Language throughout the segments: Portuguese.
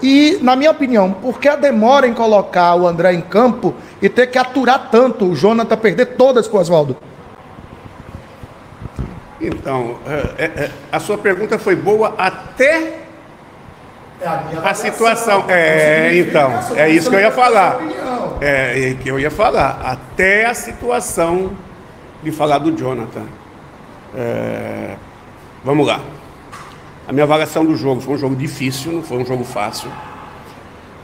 E, na minha opinião, por que a demora em colocar o André em campo e ter que aturar tanto o Jonathan perder todas com o Oswaldo? Então, a sua pergunta foi boa até a situação. Então, é isso que eu ia falar. É que eu ia falar. Até a situação de falar do Jonathan. Vamos lá. A minha avaliação do jogo foi um jogo difícil, não foi um jogo fácil.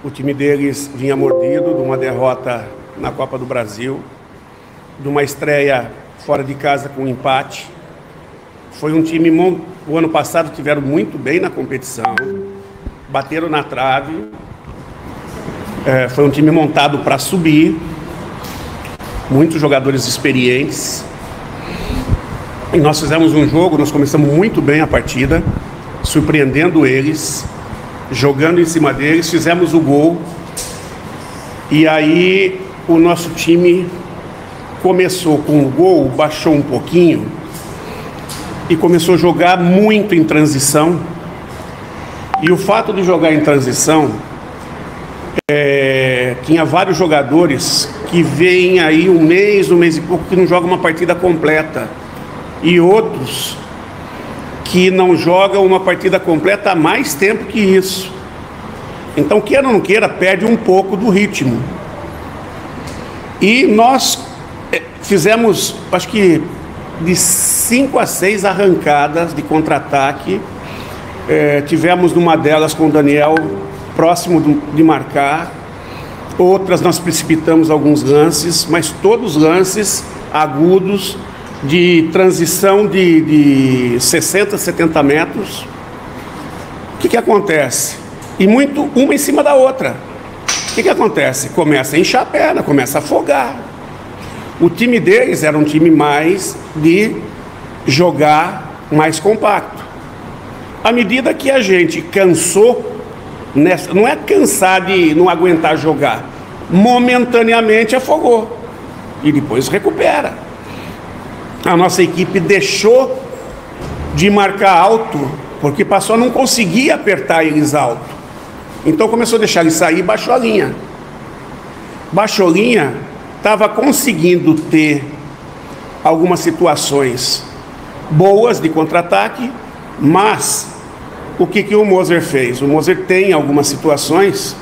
O time deles vinha mordido de uma derrota na Copa do Brasil, de uma estreia fora de casa com um empate. Foi um time, o ano passado tiveram muito bem na competição, bateram na trave. Foi um time montado para subir, muitos jogadores experientes. E nós fizemos um jogo, nós começamos muito bem a partida, surpreendendo eles, jogando em cima deles, fizemos o gol. E aí o nosso time começou com o gol, baixou um pouquinho e começou a jogar muito em transição. E o fato de jogar em transição, tinha vários jogadores que vêm aí um mês e pouco que não jogam uma partida completa, e outros que não jogam uma partida completa há mais tempo que isso. Então, queira ou não queira, perde um pouco do ritmo. E nós fizemos, acho que de 5 a 6 arrancadas de contra-ataque. Tivemos numa delas com o Daniel próximo de marcar. Outras nós precipitamos alguns lances, mas todos lances agudos, de transição de 60, 70 metros. O que acontece? E muito uma em cima da outra. O que acontece? Começa a inchar a perna, começa a afogar. O time deles era um time mais de jogar mais compacto. À medida que a gente cansou, não é cansar de não aguentar jogar, momentaneamente afogou e depois recupera. A nossa equipe deixou de marcar alto, porque passou a não conseguir apertar eles alto. Então começou a deixar eles sair e baixou a linha. Baixou a linha, estava conseguindo ter algumas situações boas de contra-ataque, mas o que o Moser fez? O Moser tem algumas situações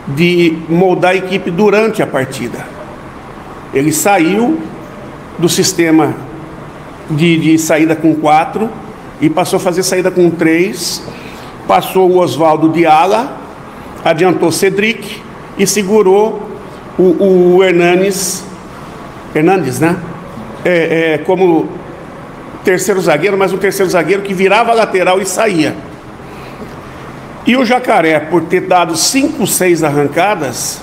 de moldar a equipe durante a partida. Ele saiu do sistema de saída com 4 e passou a fazer saída com 3, passou o Oswaldo de ala, adiantou Cedric e segurou o Hernandes, né? Como terceiro zagueiro, mas um terceiro zagueiro que virava a lateral e saía. E o Jacaré, por ter dado 5, 6 arrancadas,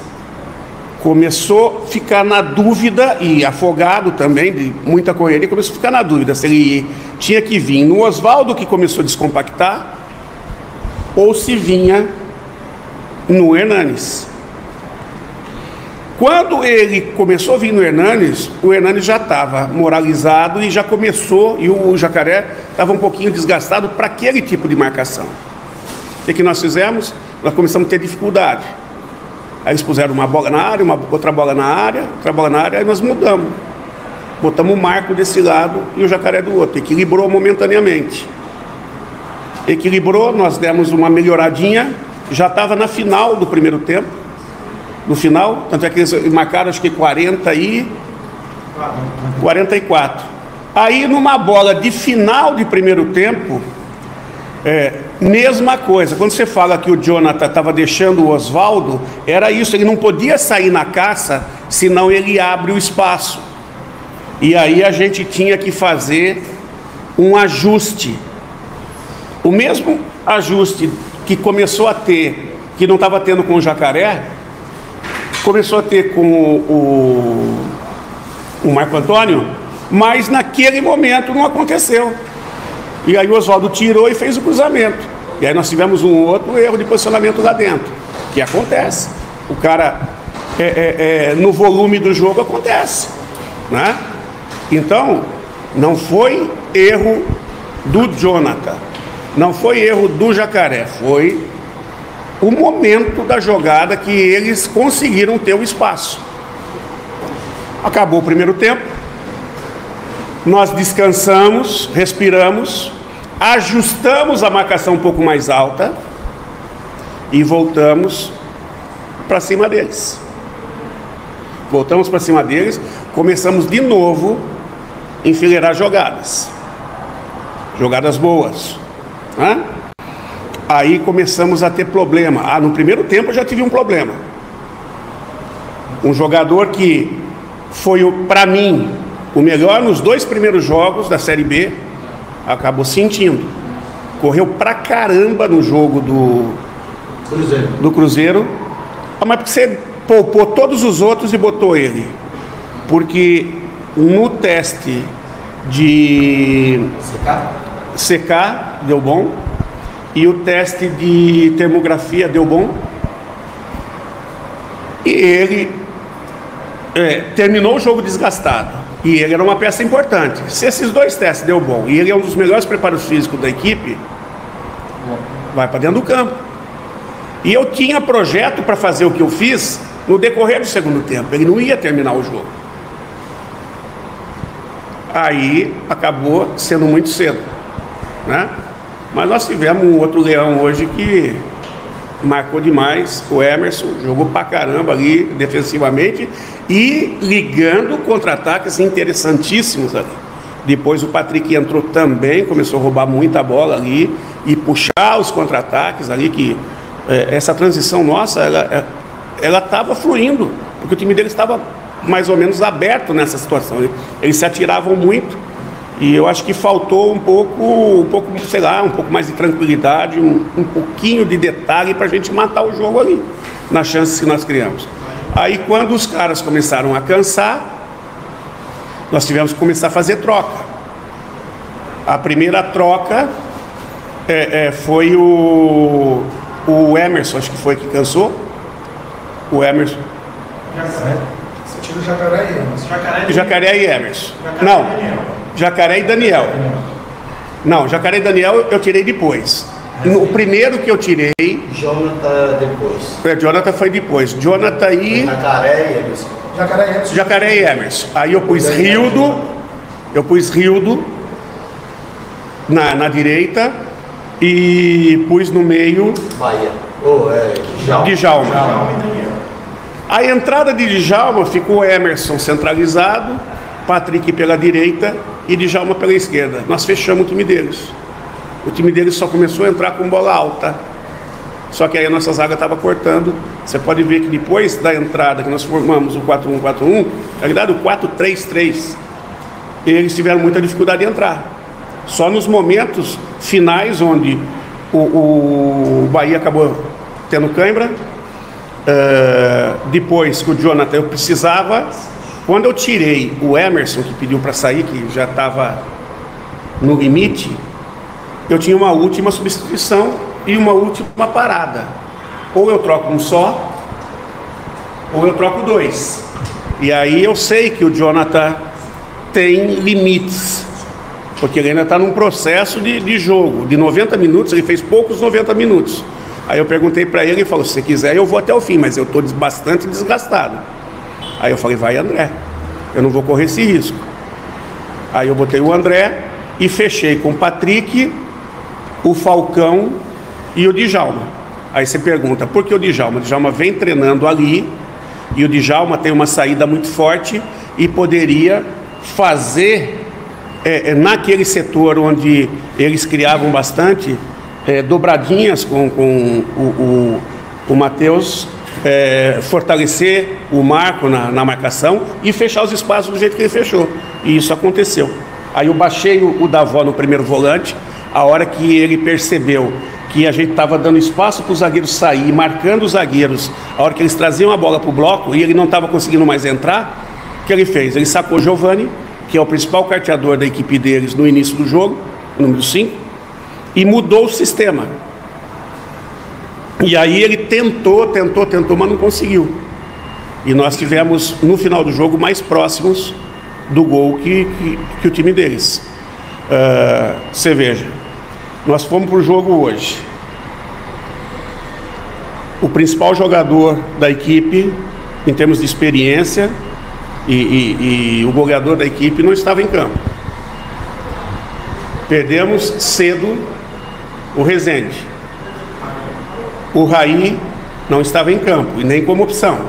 começou a ficar na dúvida, e afogado também, de muita correria, começou a ficar na dúvida se ele tinha que vir no Oswaldo, que começou a descompactar, ou se vinha no Hernandes. Quando ele começou a vir no Hernandes, o Hernandes já estava moralizado e já começou, e o Jacaré estava um pouquinho desgastado para aquele tipo de marcação. O que nós fizemos? Nós começamos a ter dificuldade. Aí eles puseram uma bola na área, outra bola na área, aí nós mudamos. Botamos o Marco desse lado e o Jacaré do outro. Equilibrou momentaneamente. Equilibrou, nós demos uma melhoradinha, já estava na final do primeiro tempo. No final, tanto é que eles marcaram acho que 44. Aí numa bola de final de primeiro tempo, mesma coisa. Quando você fala que o Jonathan estava deixando o Oswaldo, era isso, ele não podia sair na caça, senão ele abre o espaço. E aí a gente tinha que fazer um ajuste. O mesmo ajuste que começou a ter, que não estava tendo com o Jacaré, começou a ter com o Marco Antônio, mas naquele momento não aconteceu. E aí o Oswaldo tirou e fez o cruzamento. E aí nós tivemos um outro erro de posicionamento lá dentro, que acontece. O cara, no volume do jogo, acontece, né? Então, não foi erro do Jonathan, não foi erro do Jacaré, foi o momento da jogada que eles conseguiram ter o espaço. Acabou o primeiro tempo, nós descansamos, respiramos, ajustamos a marcação um pouco mais alta e voltamos para cima deles. Voltamos para cima deles, começamos de novo a enfileirar jogadas boas, né? Aí começamos a ter problema. No primeiro tempo eu já tive um problema. Um jogador que foi, para mim, o melhor nos 2 primeiros jogos da Série B, acabou sentindo. Correu pra caramba no jogo do Cruzeiro. Mas porque você poupou todos os outros e botou ele? Porque no teste de CK deu bom, e o teste de termografia deu bom, e ele terminou o jogo desgastado, e ele era uma peça importante. Se esses 2 testes deu bom, e ele é um dos melhores preparos físicos da equipe, vai para dentro do campo. E eu tinha projeto para fazer o que eu fiz no decorrer do segundo tempo. Ele não ia terminar o jogo. Aí acabou sendo muito cedo, né? Mas nós tivemos um outro leão hoje que marcou demais. O Emerson jogou pra caramba ali defensivamente e ligando contra-ataques interessantíssimos ali. Depois o Patrick entrou também, começou a roubar muita bola ali e puxar os contra-ataques ali, que essa transição nossa, ela estava fluindo, porque o time dele estava mais ou menos aberto nessa situação. Eles se atiravam muito e eu acho que faltou um pouco, sei lá, um pouco mais de tranquilidade, um pouquinho de detalhe para a gente matar o jogo ali, nas chances que nós criamos. Aí quando os caras começaram a cansar, nós tivemos que começar a fazer troca. A primeira troca foi o Emerson, acho que foi que cansou. O Emerson. Você tira o Jacaré e Emerson. Jacaré e Emerson. Não, Jacaré e Daniel. Não, Jacaré e Daniel eu tirei depois. O primeiro que eu tirei. Jonathan depois. Jonathan foi depois. Jonathan e. Jacaré e Emerson. Jacaré e Emerson. Aí eu pus Rildo. Eu pus Rildo na direita e pus no meio Bahia. Djalma. A entrada de Djalma ficou Emerson centralizado, Patrick pela direita e Djalma pela esquerda. Nós fechamos o time deles. O time deles só começou a entrar com bola alta. Só que aí a nossa zaga estava cortando. Você pode ver que depois da entrada que nós formamos o 4-1-4-1, na verdade o 4-3-3, eles tiveram muita dificuldade de entrar. Só nos momentos finais onde o Bahia acabou tendo cãibra, depois que o Jonathan eu precisava, quando eu tirei o Emerson que pediu para sair, que já estava no limite, eu tinha uma última substituição e uma última parada. Ou eu troco um só, ou eu troco 2. E aí eu sei que o Jonathan tem limites, porque ele ainda está num processo de jogo. De 90 minutos, ele fez poucos 90 minutos. Aí eu perguntei para ele e falou: se você quiser eu vou até o fim, mas eu estou bastante desgastado. Aí eu falei: vai André, eu não vou correr esse risco. Aí eu botei o André e fechei com o Patrick, o Falcão e o Djalma. Aí você pergunta, por que o Djalma? O Djalma vem treinando ali, e o Djalma tem uma saída muito forte e poderia fazer, naquele setor onde eles criavam bastante, dobradinhas com o Matheus, fortalecer o Marco na marcação e fechar os espaços do jeito que ele fechou. E isso aconteceu. Aí eu baixei o Davó no primeiro volante, a hora que ele percebeu que a gente estava dando espaço para os zagueiros sair, marcando os zagueiros, a hora que eles traziam a bola para o bloco e ele não estava conseguindo mais entrar, o que ele fez? Ele sacou Giovani, que é o principal carteador da equipe deles no início do jogo, número 5, e mudou o sistema. E aí ele tentou, mas não conseguiu. E nós tivemos, no final do jogo, mais próximos do gol que o time deles. Você veja, nós fomos para o jogo hoje. o principal jogador da equipe, em termos de experiência, e o goleador da equipe não estava em campo. Perdemos cedo o Rezende. O Raí não estava em campo, e nem como opção.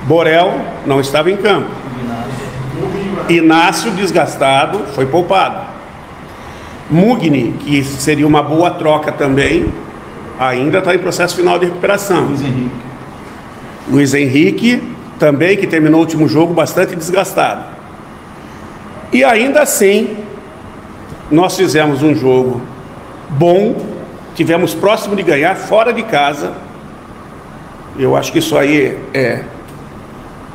Borel não estava em campo. Inácio, desgastado, foi poupado. Mugni, que seria uma boa troca também, ainda está em processo final de recuperação. Luiz Henrique, também, que terminou o último jogo bastante desgastado. E ainda assim, nós fizemos um jogo bom, tivemos próximo de ganhar, fora de casa. Eu acho que isso aí é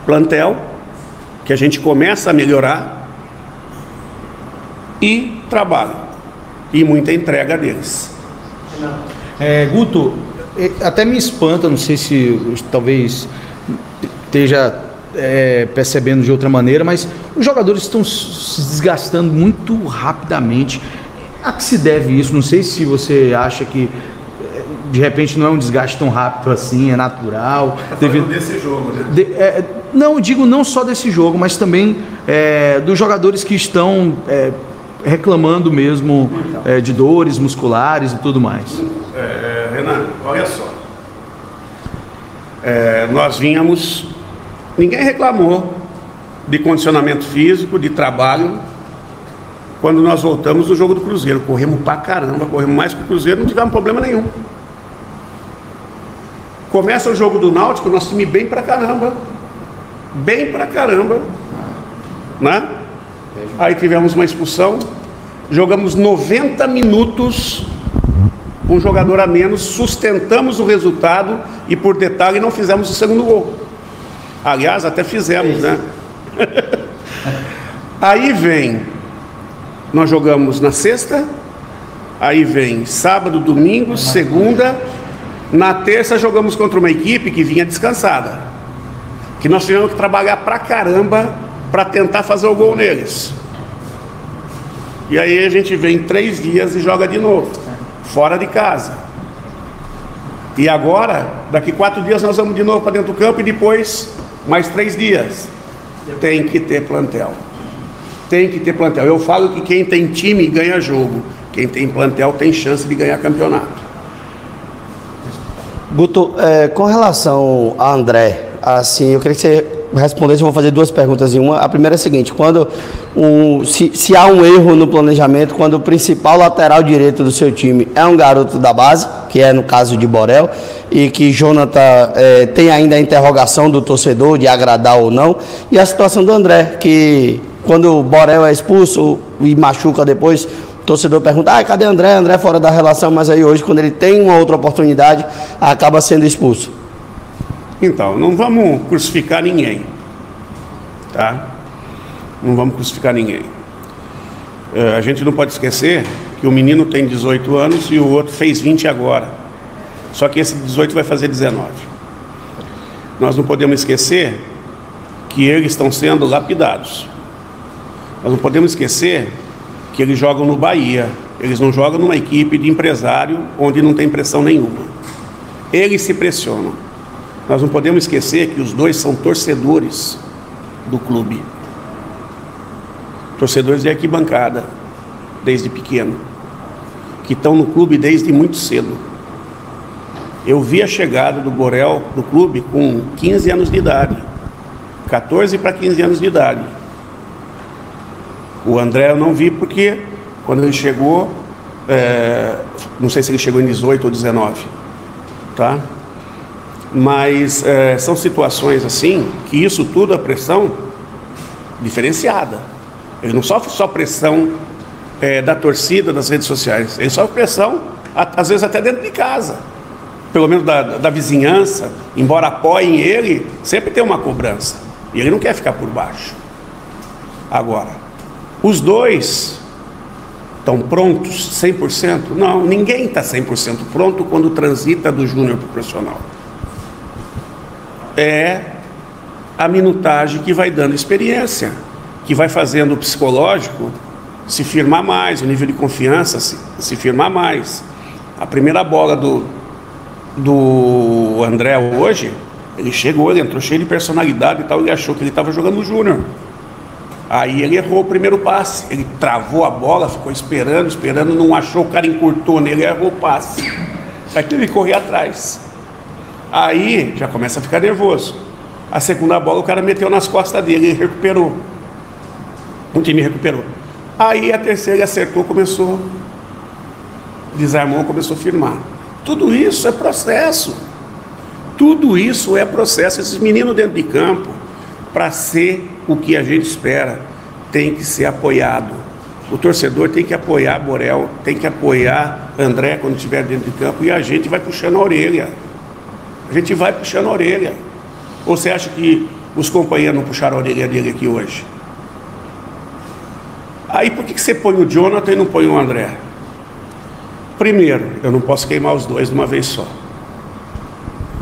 plantel, que a gente começa a melhorar, e trabalho, e muita entrega deles. Guto, até me espanta, não sei se talvez esteja percebendo de outra maneira, mas os jogadores estão se desgastando muito rapidamente. A que se deve isso? Não sei se você acha que de repente não é um desgaste tão rápido assim, é natural. Devido desse jogo, né? Não, digo não só desse jogo, mas também dos jogadores que estão reclamando mesmo de dores musculares e tudo mais. Renan, olha só. Nós vínhamos, ninguém reclamou de condicionamento físico, de trabalho, quando nós voltamos do jogo do Cruzeiro. Corremos pra caramba, corremos mais que o Cruzeiro, não tivemos problema nenhum. Começa o jogo do Náutico, nosso time bem pra caramba, né? Aí tivemos uma expulsão, jogamos 90 minutos com um jogador a menos, sustentamos o resultado e, por detalhe, não fizemos o segundo gol. Aliás, até fizemos, né? Aí vem, nós jogamos na sexta, aí vem sábado, domingo, segunda, na terça jogamos contra uma equipe que vinha descansada, que nós tivemos que trabalhar pra caramba para tentar fazer o gol neles. E aí a gente vem 3 dias e joga de novo, fora de casa. E agora, daqui 4 dias nós vamos de novo para dentro do campo, e depois mais 3 dias. Tem que ter plantel. Tem que ter plantel. Eu falo que quem tem time ganha jogo. Quem tem plantel tem chance de ganhar campeonato. Guto, com relação a André, assim, eu queria que você respondesse. Eu vou fazer 2 perguntas em uma. A primeira é a seguinte: quando se há um erro no planejamento, quando o principal lateral direito do seu time é um garoto da base, que é no caso de Borel, e que Jonathan tem ainda a interrogação do torcedor de agradar ou não, e a situação do André, que quando o Borel é expulso e machuca depois, o torcedor pergunta: cadê André? André fora da relação, mas aí hoje, quando ele tem uma outra oportunidade, acaba sendo expulso. Então, não vamos crucificar ninguém, tá? Não vamos crucificar ninguém. A gente não pode esquecer que o menino tem 18 anos e o outro fez 20 agora. Só que esse 18 vai fazer 19. Nós não podemos esquecer que eles estão sendo lapidados. Nós não podemos esquecer que eles jogam no Bahia. Eles não jogam numa equipe de empresário onde não tem pressão nenhuma. Eles se pressionam. Nós não podemos esquecer que os dois são torcedores do clube. Torcedores de arquibancada, desde pequeno, que estão no clube desde muito cedo. Eu vi a chegada do Borel do clube com 15 anos de idade, 14 para 15 anos de idade. O André eu não vi porque quando ele chegou, não sei se ele chegou em 18 ou 19, tá? Mas são situações assim, que isso tudo é pressão diferenciada. Ele não sofre só pressão da torcida, das redes sociais. Ele sofre pressão, às vezes até dentro de casa. Pelo menos da vizinhança. Embora apoiem ele, sempre tem uma cobrança. E ele não quer ficar por baixo. Agora, os dois estão prontos 100%? Não, ninguém está 100% pronto quando transita do júnior para o profissional. É a minutagem que vai dando experiência, que vai fazendo o psicológico se firmar mais, o nível de confiança se firmar mais. A primeira bola do André hoje, ele chegou, ele entrou cheio de personalidade e tal, ele achou que ele estava jogando no Júnior. Aí ele errou o primeiro passe, ele travou a bola, ficou esperando, não achou, o cara encurtou nele, errou o passe. Aí ele correu atrás. Aí já começa a ficar nervoso. A segunda bola o cara meteu nas costas dele e recuperou. O time recuperou. Aí a terceira ele acertou, começou, desarmou, começou a firmar. Tudo isso é processo. Tudo isso é processo. Esses meninos dentro de campo, para ser o que a gente espera, tem que ser apoiado. O torcedor tem que apoiar Borel, tem que apoiar André quando estiver dentro de campo, e a gente vai puxando a orelha. A gente vai puxando a orelha. Ou você acha que os companheiros não puxaram a orelha dele aqui hoje? Aí por que você põe o Jonathan e não põe o André? Primeiro, eu não posso queimar os dois de uma vez só.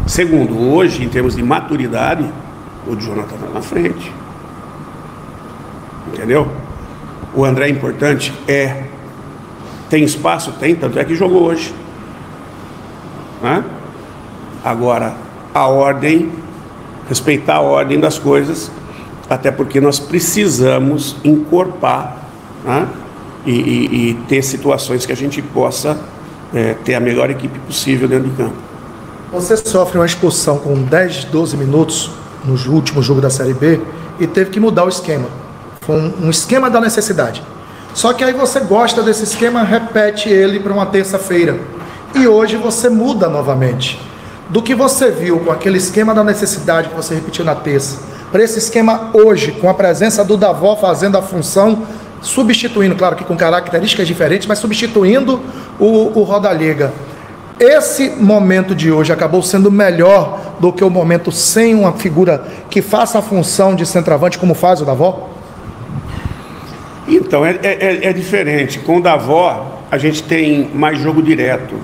Segundo, hoje, em termos de maturidade, o Jonathan está na frente. Entendeu? O André é importante? É. Tem espaço? Tem, tanto é que jogou hoje. Né? Agora, a ordem, respeitar a ordem das coisas, até porque nós precisamos encorpar, né? E ter situações que a gente possa ter a melhor equipe possível dentro de campo. Você sofre uma expulsão com 10, 12 minutos no último jogo da Série B e teve que mudar o esquema. Foi um esquema da necessidade. Só que aí você gosta desse esquema, repete ele para uma terça-feira. E hoje você muda novamente. Do que você viu com aquele esquema da necessidade que você repetiu na terça, para esse esquema hoje, com a presença do Davó fazendo a função, substituindo, claro que com características diferentes, mas substituindo o Roda Liga. Esse momento de hoje acabou sendo melhor do que o momento sem uma figura que faça a função de centroavante como faz o Davó? Então, é diferente. Com o Davó, a gente tem mais jogo direto.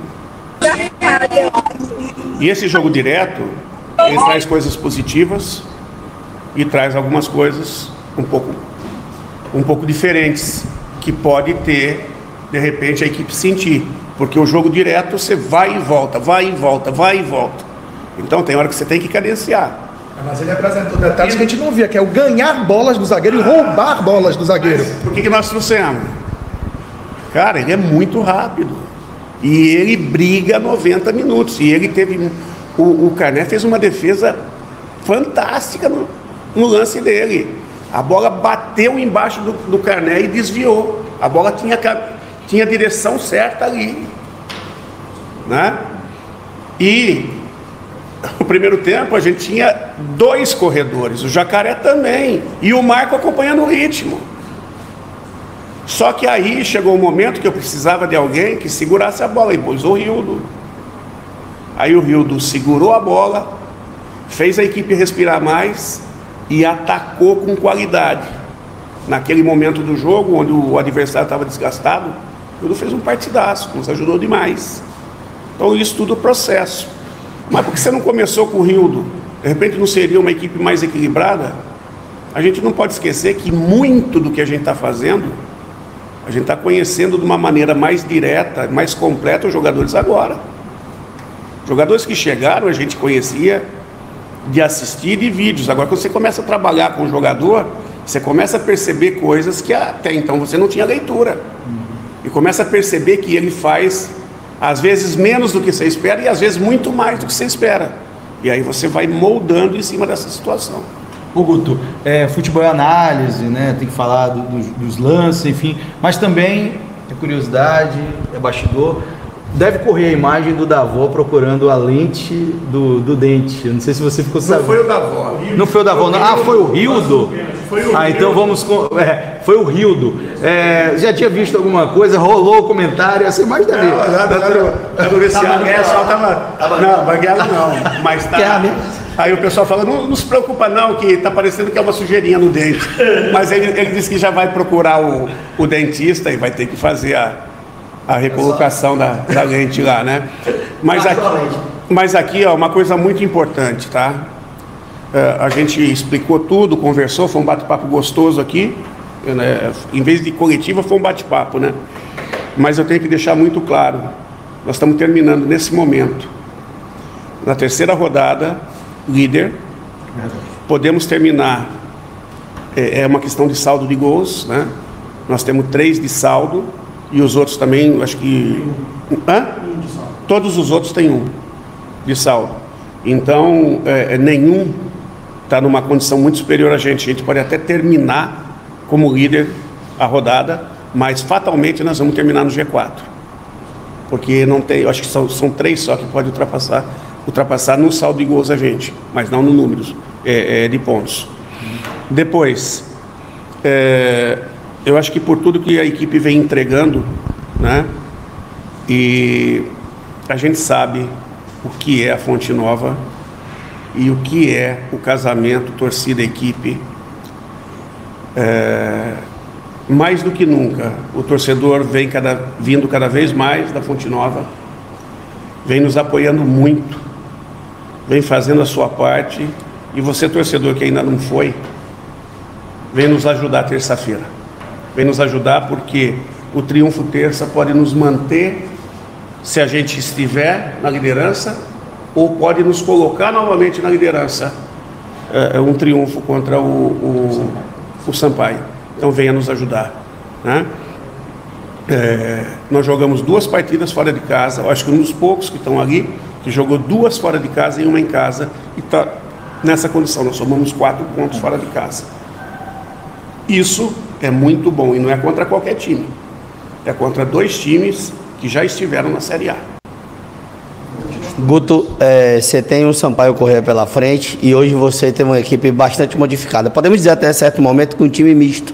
E esse jogo direto, ele traz coisas positivas e traz algumas coisas um pouco diferentes, que pode ter, de repente, a equipe sentir. Porque o jogo direto, você vai e volta, vai e volta, vai e volta. Então tem hora que você tem que cadenciar. Mas ele apresentou detalhes que a gente não via, que é o ganhar bolas do zagueiro e roubar bolas do zagueiro. Por que nós trouxemos? Cara, ele é muito rápido. E ele briga 90 minutos. E ele teve... O Carné fez uma defesa fantástica no lance dele. A bola bateu embaixo do Carné e desviou. A bola tinha a direção certa ali, né? E no primeiro tempo a gente tinha 2 corredores, o Jacaré também, e o Marco acompanhando o ritmo. Só que aí chegou um momento que eu precisava de alguém que segurasse a bola, e pôs o Rildo. Aí o Rildo segurou a bola, fez a equipe respirar mais e atacou com qualidade. Naquele momento do jogo, onde o adversário estava desgastado, o Rildo fez um partidaço, nos ajudou demais. Então isso tudo é processo. Mas por que você não começou com o Rildo? De repente não seria uma equipe mais equilibrada? A gente não pode esquecer que muito do que a gente está fazendo, a gente está conhecendo de uma maneira mais direta, mais completa os jogadores agora. Jogadores que chegaram a gente conhecia de assistir de vídeos. Agora quando você começa a trabalhar com o jogador, você começa a perceber coisas que até então você não tinha leitura. E começa a perceber que ele faz, às vezes, menos do que você espera e às vezes muito mais do que você espera. E aí você vai moldando em cima dessa situação. Ô Guto, futebol é análise, né? Tem que falar dos lances, enfim. Mas também é curiosidade, é bastidor. Deve correr a imagem do Davó procurando a lente do dente. Eu não sei se você ficou sabendo. Não foi o Davó. Não foi o Davó, não. Ah, foi o Rildo? Então vamos com... foi o Rildo. Já tinha visto alguma coisa? Rolou o comentário? Essa imagem deve... No vestiário, não, banguela não. Mas tá... Aí o pessoal fala, não se preocupa não, que tá parecendo que é uma sujeirinha no dente. Mas ele disse que já vai procurar o dentista e vai ter que fazer a recolocação da lente lá, né? Mas aqui, ó, uma coisa muito importante, tá? A gente explicou tudo, conversou, foi um bate-papo gostoso aqui, né? Em vez de coletiva, foi um bate-papo, né? Mas eu tenho que deixar muito claro, nós estamos terminando nesse momento. na terceira rodada, líder. Podemos terminar, é uma questão de saldo de gols, né? Nós temos 3 de saldo e os outros também, acho que... Todos os outros têm 1 de saldo. Então, nenhum está numa condição muito superior a gente. A gente pode até terminar como líder a rodada, mas fatalmente nós vamos terminar no G4. Porque não tem, eu acho que são 3 só que pode ultrapassar no saldo de gols a gente, mas não no números de pontos. Depois, eu acho que por tudo que a equipe vem entregando, né, e a gente sabe o que é a Fonte Nova e o que é o casamento torcida-equipe. Mais do que nunca, o torcedor vem vindo cada vez mais da Fonte Nova, vem nos apoiando muito, vem fazendo a sua parte, e você, torcedor que ainda não foi, vem nos ajudar terça-feira. Vem nos ajudar porque o triunfo terça pode nos manter se a gente estiver na liderança, ou pode nos colocar novamente na liderança, um triunfo contra o Sampaio. Então venha nos ajudar, né? Nós jogamos 2 partidas fora de casa. Eu acho que um dos poucos que estão ali que jogou 2 fora de casa e 1 em casa, e está nessa condição. Nós somamos 4 pontos fora de casa. Isso é muito bom, e não é contra qualquer time, é contra 2 times que já estiveram na Série A. Guto, você tem o Sampaio Corrêa pela frente e hoje você tem uma equipe bastante modificada. Podemos dizer até certo momento que um time misto.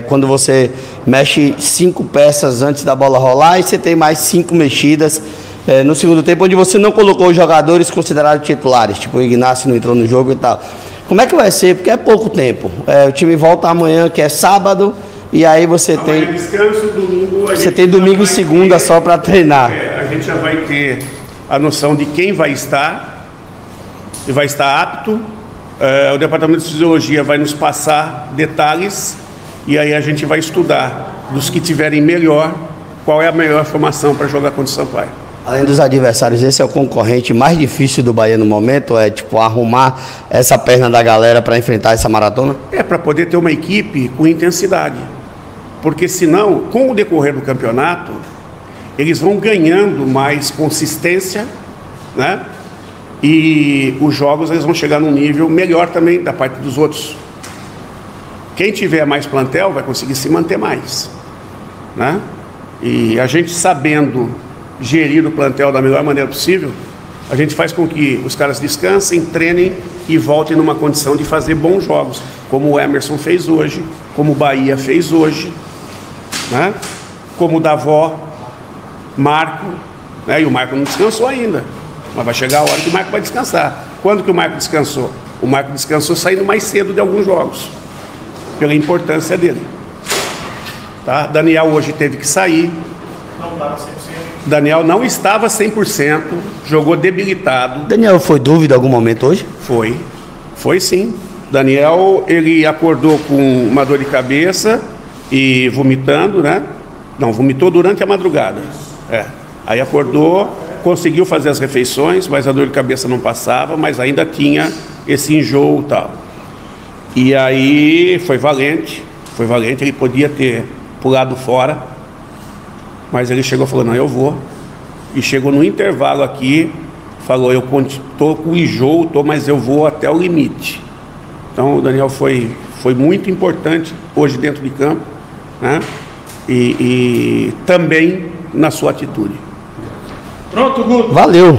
Quando você mexe 5 peças antes da bola rolar e você tem mais 5 mexidas no segundo tempo, onde você não colocou os jogadores considerados titulares, tipo o Ignacio não entrou no jogo e tal. Como é que vai ser? Porque é pouco tempo. O time volta amanhã, que é sábado, e aí você tem... descanso, domingo... Você tem domingo e segunda só para treinar. A gente já vai ter a noção de quem vai estar, e vai estar apto. O Departamento de Fisiologia vai nos passar detalhes, e aí a gente vai estudar dos que tiverem melhor, qual é a melhor formação para jogar contra o Sampaio. Além dos adversários, esse é o concorrente mais difícil do Bahia no momento? Arrumar essa perna da galera para enfrentar essa maratona? Para poder ter uma equipe com intensidade. Porque senão, com o decorrer do campeonato, eles vão ganhando mais consistência, né? E os jogos eles vão chegar num nível melhor também da parte dos outros. Quem tiver mais plantel vai conseguir se manter mais, né? E a gente, sabendo gerir o plantel da melhor maneira possível, a gente faz com que os caras descansem, treinem e voltem numa condição de fazer bons jogos, como o Emerson fez hoje, como o Bahia fez hoje, né? Como o Davó, Marco, né? E o Marco não descansou ainda, mas vai chegar a hora que o Marco vai descansar. Quando que o Marco descansou? O Marco descansou saindo mais cedo de alguns jogos, pela importância dele, tá? Daniel hoje teve que sair. Não estava 100%. Daniel não estava 100%, jogou debilitado. Daniel foi dúvida em algum momento hoje? Foi sim. Daniel, ele acordou com uma dor de cabeça e vomitando, né? Não, vomitou durante a madrugada. Aí acordou, conseguiu fazer as refeições, mas a dor de cabeça não passava, mas ainda tinha esse enjoo e tal. E aí foi valente, ele podia ter pulado fora, mas ele chegou e falou, não, eu vou. E chegou no intervalo aqui, falou, eu estou com enjoo, mas eu vou até o limite. Então o Daniel foi muito importante hoje dentro de campo, né? E também na sua atitude. Pronto, Guto. Valeu.